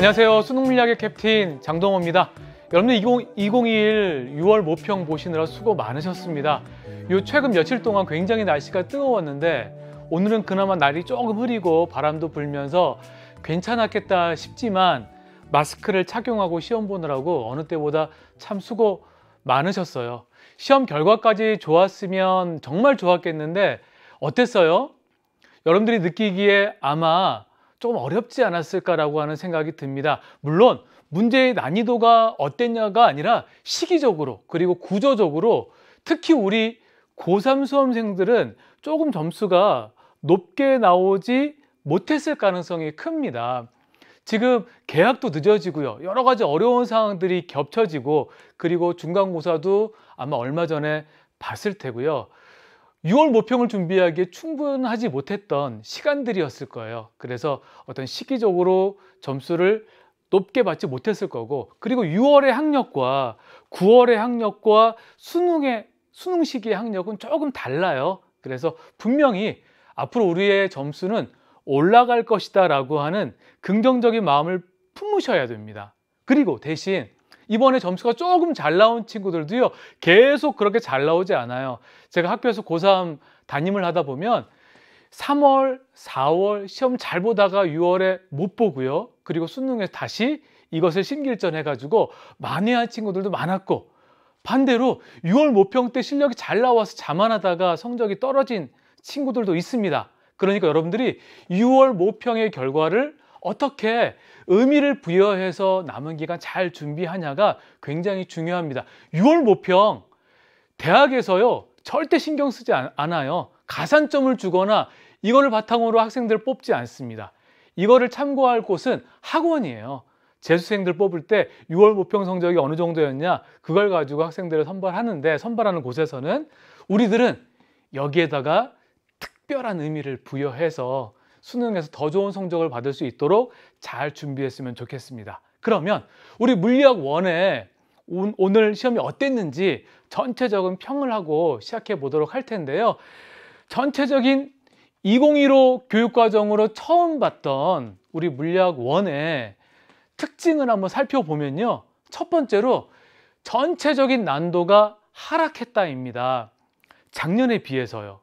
안녕하세요. 수능물리학의 캡틴 장동호입니다. 여러분들 2021 6월 모평 보시느라 수고 많으셨습니다. 최근 며칠 동안 굉장히 날씨가 뜨거웠는데 오늘은 그나마 날이 조금 흐리고 바람도 불면서 괜찮았겠다 싶지만 마스크를 착용하고 시험 보느라고 어느 때보다 참 수고 많으셨어요. 시험 결과까지 좋았으면 정말 좋았겠는데 어땠어요? 여러분들이 느끼기에 아마 조금 어렵지 않았을까라고 하는 생각이 듭니다. 물론 문제의 난이도가 어땠냐가 아니라 시기적으로 그리고 구조적으로 특히 우리 고3 수험생들은 조금 점수가 높게 나오지 못했을 가능성이 큽니다. 지금 개학도 늦어지고요. 여러 가지 어려운 상황들이 겹쳐지고 그리고 중간고사도 아마 얼마 전에 봤을 테고요. 6월 모평을 준비하기에 충분하지 못했던 시간들이었을 거예요. 그래서 어떤 시기적으로 점수를 높게 받지 못했을 거고, 그리고 6월의 학력과 9월의 학력과 수능 시기의 학력은 조금 달라요. 그래서 분명히 앞으로 우리의 점수는 올라갈 것이다 라고 하는 긍정적인 마음을 품으셔야 됩니다. 그리고 대신 이번에 점수가 조금 잘 나온 친구들도요, 계속 그렇게 잘 나오지 않아요. 제가 학교에서 고3 담임을 하다 보면 3월, 4월 시험 잘 보다가 6월에 못 보고요. 그리고 수능에 다시 이것을 심기일전 해가지고 만회한 친구들도 많았고, 반대로 6월 모평 때 실력이 잘 나와서 자만하다가 성적이 떨어진 친구들도 있습니다. 그러니까 여러분들이 6월 모평의 결과를 어떻게 의미를 부여해서 남은 기간 잘 준비하냐가 굉장히 중요합니다. 6월 모평 대학에서요 절대 신경 쓰지 않아요. 가산점을 주거나 이거를 바탕으로 학생들을 뽑지 않습니다. 이거를 참고할 곳은 학원이에요. 재수생들 뽑을 때 6월 모평 성적이 어느 정도였냐, 그걸 가지고 학생들을 선발하는데, 선발하는 곳에서는 우리들은 여기에다가 특별한 의미를 부여해서 수능에서 더 좋은 성적을 받을 수 있도록 잘 준비했으면 좋겠습니다. 그러면 우리 물리학 1에 오늘 시험이 어땠는지 전체적인 평을 하고 시작해 보도록 할 텐데요. 전체적인 2015 교육과정으로 처음 봤던 우리 물리학 1의 특징을 한번 살펴보면요. 첫 번째로 전체적인 난도가 하락했다입니다. 작년에 비해서요.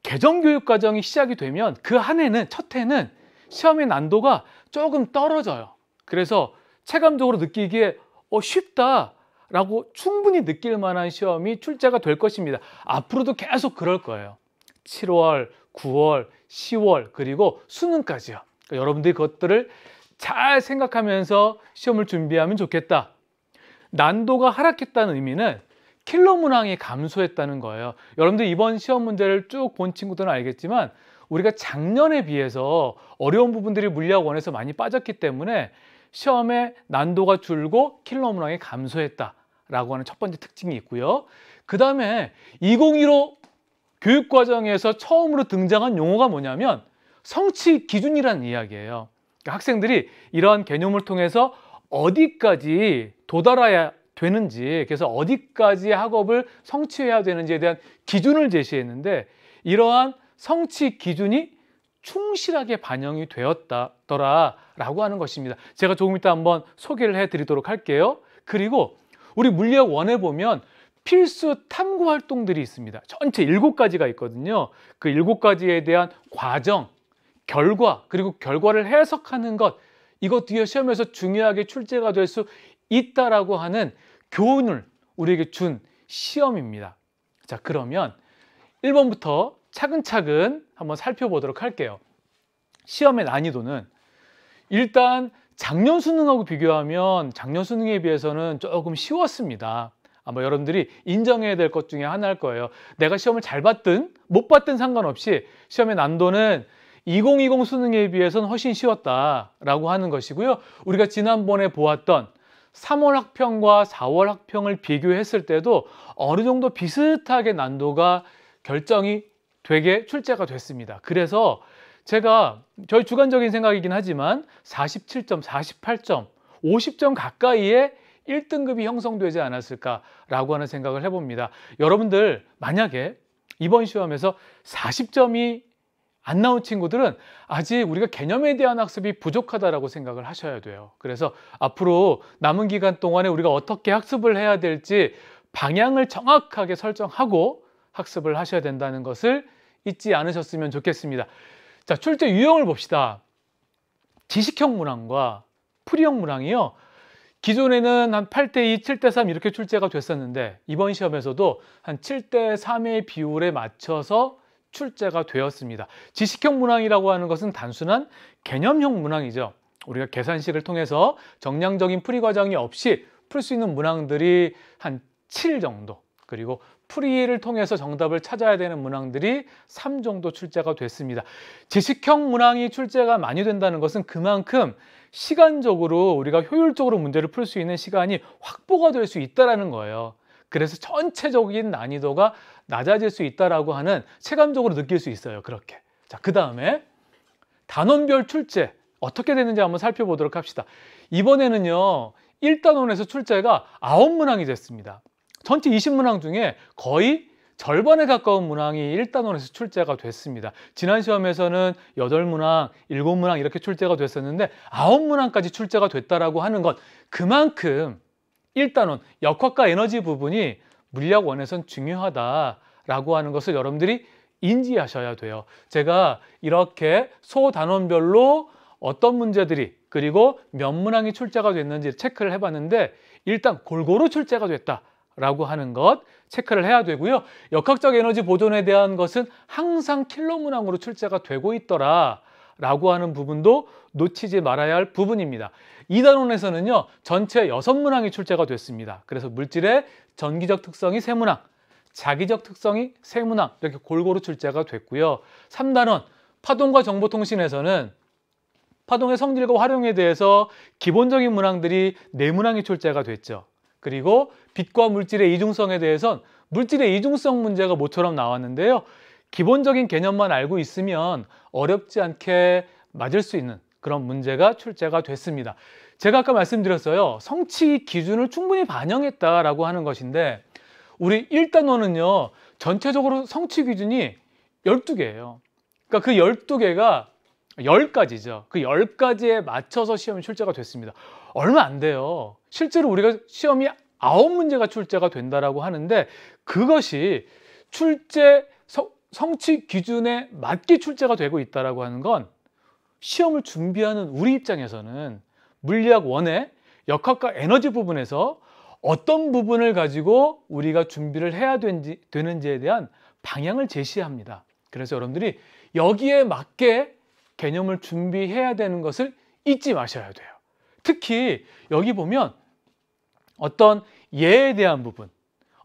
개정교육과정이 시작이 되면 그 한 해는, 첫 해는 시험의 난도가 조금 떨어져요. 그래서 체감적으로 느끼기에 쉽다라고 충분히 느낄 만한 시험이 출제가 될 것입니다. 앞으로도 계속 그럴 거예요. 7월, 9월, 10월 그리고 수능까지요. 그러니까 여러분들이 그것들을 잘 생각하면서 시험을 준비하면 좋겠다. 난도가 하락했다는 의미는 킬러 문항이 감소했다는 거예요. 여러분들 이번 시험 문제를 쭉 본 친구들은 알겠지만 우리가 작년에 비해서 어려운 부분들이 물리학 1에서 많이 빠졌기 때문에 시험의 난도가 줄고 킬러 문항이 감소했다라고 하는 첫 번째 특징이 있고요. 그 다음에 2015 교육과정에서 처음으로 등장한 용어가 뭐냐면 성취 기준이라는 이야기예요. 그러니까 학생들이 이러한 개념을 통해서 어디까지 도달해야 되는지, 그래서 어디까지 학업을 성취해야 되는지에 대한 기준을 제시했는데, 이러한 성취 기준이 충실하게 반영이 되었더라라고 하는 것입니다. 제가 조금 이따 한번 소개를 해드리도록 할게요. 그리고 우리 물리학 1에 보면 필수 탐구 활동들이 있습니다. 전체 7가지가 있거든요. 그 7가지에 대한 과정, 결과, 그리고 결과를 해석하는 것, 이것도 시험에서 중요하게 출제가 될 수 있다라고 하는 교훈을 우리에게 준 시험입니다. 자, 그러면 1번부터 차근차근 한번 살펴보도록 할게요. 시험의 난이도는 일단 작년 수능하고 비교하면 작년 수능에 비해서는 조금 쉬웠습니다. 아마 여러분들이 인정해야 될 것 중에 하나일 거예요. 내가 시험을 잘 봤든 못 봤든 상관없이 시험의 난도는 2020 수능에 비해서는 훨씬 쉬웠다라고 하는 것이고요. 우리가 지난번에 보았던 3월 학평과 4월 학평을 비교했을 때도 어느 정도 비슷하게 난도가 결정이 되게 출제가 됐습니다. 그래서 제가 저희 주관적인 생각이긴 하지만 47점, 48점, 50점 가까이의 1등급이 형성되지 않았을까라고 하는 생각을 해봅니다. 여러분들 만약에 이번 시험에서 40점이 안 나온 친구들은 아직 우리가 개념에 대한 학습이 부족하다라고 생각을 하셔야 돼요. 그래서 앞으로 남은 기간 동안에 우리가 어떻게 학습을 해야 될지 방향을 정확하게 설정하고 학습을 하셔야 된다는 것을 잊지 않으셨으면 좋겠습니다. 자, 출제 유형을 봅시다. 지식형 문항과 풀이형 문항이요. 기존에는 한 8대2, 7대3 이렇게 출제가 됐었는데 이번 시험에서도 한 7대3의 비율에 맞춰서 출제가 되었습니다. 지식형 문항이라고 하는 것은 단순한 개념형 문항이죠. 우리가 계산식을 통해서 정량적인 풀이 과정이 없이 풀 수 있는 문항들이 한 7 정도, 그리고 풀이를 통해서 정답을 찾아야 되는 문항들이 3 정도 출제가 됐습니다. 지식형 문항이 출제가 많이 된다는 것은 그만큼 시간적으로 우리가 효율적으로 문제를 풀 수 있는 시간이 확보가 될 수 있다는 거예요. 그래서 전체적인 난이도가 낮아질 수 있다라고 하는 체감적으로 느낄 수 있어요. 그렇게. 자, 그 다음에 단원별 출제 어떻게 되는지 한번 살펴보도록 합시다. 이번에는요, 1단원에서 출제가 9문항이 됐습니다. 전체 20문항 중에 거의 절반에 가까운 문항이 1단원에서 출제가 됐습니다. 지난 시험에서는 8문항, 7문항 이렇게 출제가 됐었는데 9문항까지 출제가 됐다라고 하는 것, 그만큼 1단원 역학과 에너지 부분이 물리학 1에선 중요하다라고 하는 것을 여러분들이 인지하셔야 돼요. 제가 이렇게 소단원별로 어떤 문제들이 그리고 몇 문항이 출제가 됐는지 체크를 해봤는데 일단 골고루 출제가 됐다라고 하는 것 체크를 해야 되고요. 역학적 에너지 보존에 대한 것은 항상 킬러 문항으로 출제가 되고 있더라라고 하는 부분도 놓치지 말아야 할 부분입니다. 2단원에서는요, 전체 6문항이 출제가 됐습니다. 그래서 물질의 전기적 특성이 3문항, 자기적 특성이 3문항 이렇게 골고루 출제가 됐고요. 3단원 파동과 정보통신에서는 파동의 성질과 활용에 대해서 기본적인 문항들이 4문항이 출제가 됐죠. 그리고 빛과 물질의 이중성에 대해선 물질의 이중성 문제가 모처럼 나왔는데요. 기본적인 개념만 알고 있으면 어렵지 않게 맞을 수 있는 그런 문제가 출제가 됐습니다. 제가 아까 말씀드렸어요. 성취 기준을 충분히 반영했다라고 하는 것인데 우리 1단원은요. 전체적으로 성취 기준이 12개예요. 그러니까 그 12개가 10가지죠. 그 10가지에 맞춰서 시험이 출제가 됐습니다. 얼마 안 돼요. 실제로 우리가 시험이 9문제가 출제가 된다라고 하는데 그것이 성취 기준에 맞게 출제가 되고 있다라고 하는 건 시험을 준비하는 우리 입장에서는 물리학 1의 역학과 에너지 부분에서 어떤 부분을 가지고 우리가 준비를 해야 되는지에 대한 방향을 제시합니다. 그래서 여러분들이 여기에 맞게 개념을 준비해야 되는 것을 잊지 마셔야 돼요. 특히 여기 보면 어떤 예에 대한 부분,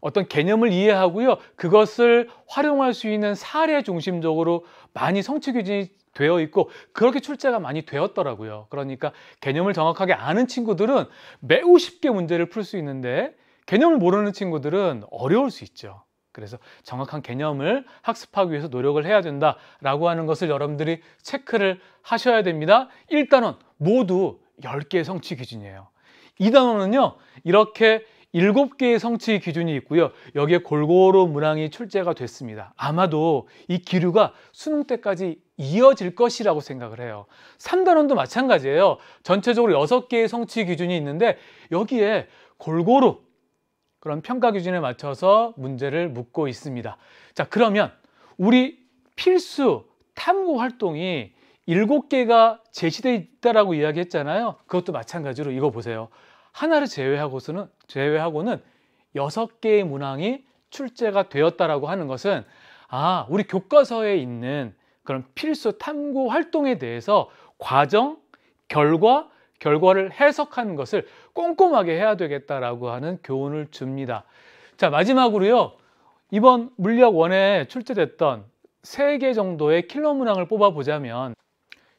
어떤 개념을 이해하고요. 그것을 활용할 수 있는 사례 중심적으로 많이 성취 기준이 되어 있고 그렇게 출제가 많이 되었더라고요. 그러니까 개념을 정확하게 아는 친구들은 매우 쉽게 문제를 풀 수 있는데 개념을 모르는 친구들은 어려울 수 있죠. 그래서 정확한 개념을 학습하기 위해서 노력을 해야 된다라고 하는 것을 여러분들이 체크를 하셔야 됩니다. 1단원 모두 10개의 성취 기준이에요. 2단원은요. 이렇게 7개의 성취 기준이 있고요. 여기에 골고루 문항이 출제가 됐습니다. 아마도 이 기류가 수능 때까지 이어질 것이라고 생각을 해요. 3단원도 마찬가지예요. 전체적으로 6개의 성취 기준이 있는데 여기에 골고루 그런 평가 기준에 맞춰서 문제를 묻고 있습니다. 자, 그러면 우리 필수 탐구 활동이 7개가 제시되어 있다라고 이야기했잖아요. 그것도 마찬가지로 이거 보세요. 하나를 제외하고는 6개의 문항이 출제가 되었다라고 하는 것은 우리 교과서에 있는 그런 필수 탐구 활동에 대해서 과정, 결과를 해석하는 것을 꼼꼼하게 해야 되겠다라고 하는 교훈을 줍니다. 자, 마지막으로요. 이번 물리학 1에 출제됐던 3개 정도의 킬러 문항을 뽑아보자면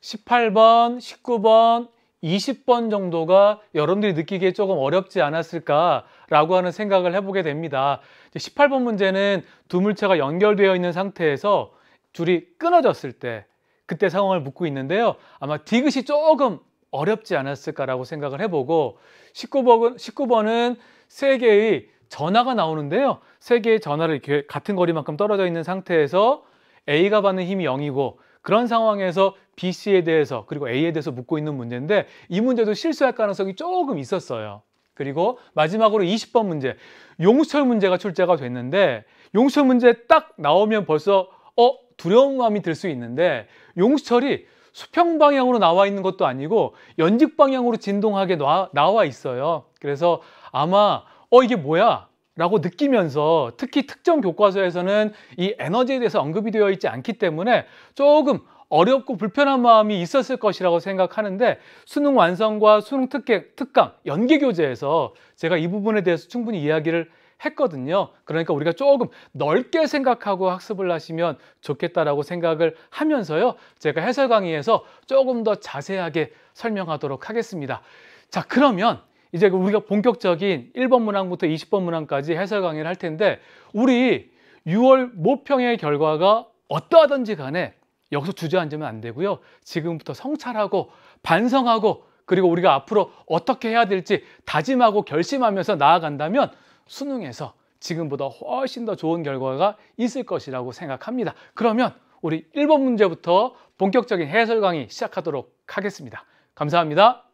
18번, 19번, 20번 정도가 여러분들이 느끼기에 조금 어렵지 않았을까라고 하는 생각을 해보게 됩니다. 18번 문제는 두 물체가 연결되어 있는 상태에서 줄이 끊어졌을 때 그때 상황을 묻고 있는데요. 아마 디귿이 조금 어렵지 않았을까라고 생각을 해보고 19번은 3개의 전하가 나오는데요. 3개의 전하를 이렇게 같은 거리만큼 떨어져 있는 상태에서 A가 받는 힘이 0이고 그런 상황에서 B, C에 대해서 그리고 A에 대해서 묻고 있는 문제인데 이 문제도 실수할 가능성이 조금 있었어요. 그리고 마지막으로 20번 문제, 용수철 문제가 출제가 됐는데 용수철 문제 딱 나오면 벌써 두려운 마음이 들 수 있는데 용수철이 수평 방향으로 나와 있는 것도 아니고 연직 방향으로 진동하게 나와 있어요. 그래서 아마 이게 뭐야? 라고 느끼면서 특히 특정 교과서에서는 이 에너지에 대해서 언급이 되어 있지 않기 때문에 조금 어렵고 불편한 마음이 있었을 것이라고 생각하는데 수능 완성과 수능 특강 연계교재에서 제가 이 부분에 대해서 충분히 이야기를 했거든요. 그러니까 우리가 조금 넓게 생각하고 학습을 하시면 좋겠다라고 생각을 하면서요. 제가 해설 강의에서 조금 더 자세하게 설명하도록 하겠습니다. 자, 그러면 이제 우리가 본격적인 1번 문항부터 20번 문항까지 해설 강의를 할 텐데 우리 6월 모평의 결과가 어떠하든지 간에 여기서 주저앉으면 안 되고요. 지금부터 성찰하고 반성하고 그리고 우리가 앞으로 어떻게 해야 될지 다짐하고 결심하면서 나아간다면 수능에서 지금보다 훨씬 더 좋은 결과가 있을 것이라고 생각합니다. 그러면 우리 1번 문제부터 본격적인 해설 강의 시작하도록 하겠습니다. 감사합니다.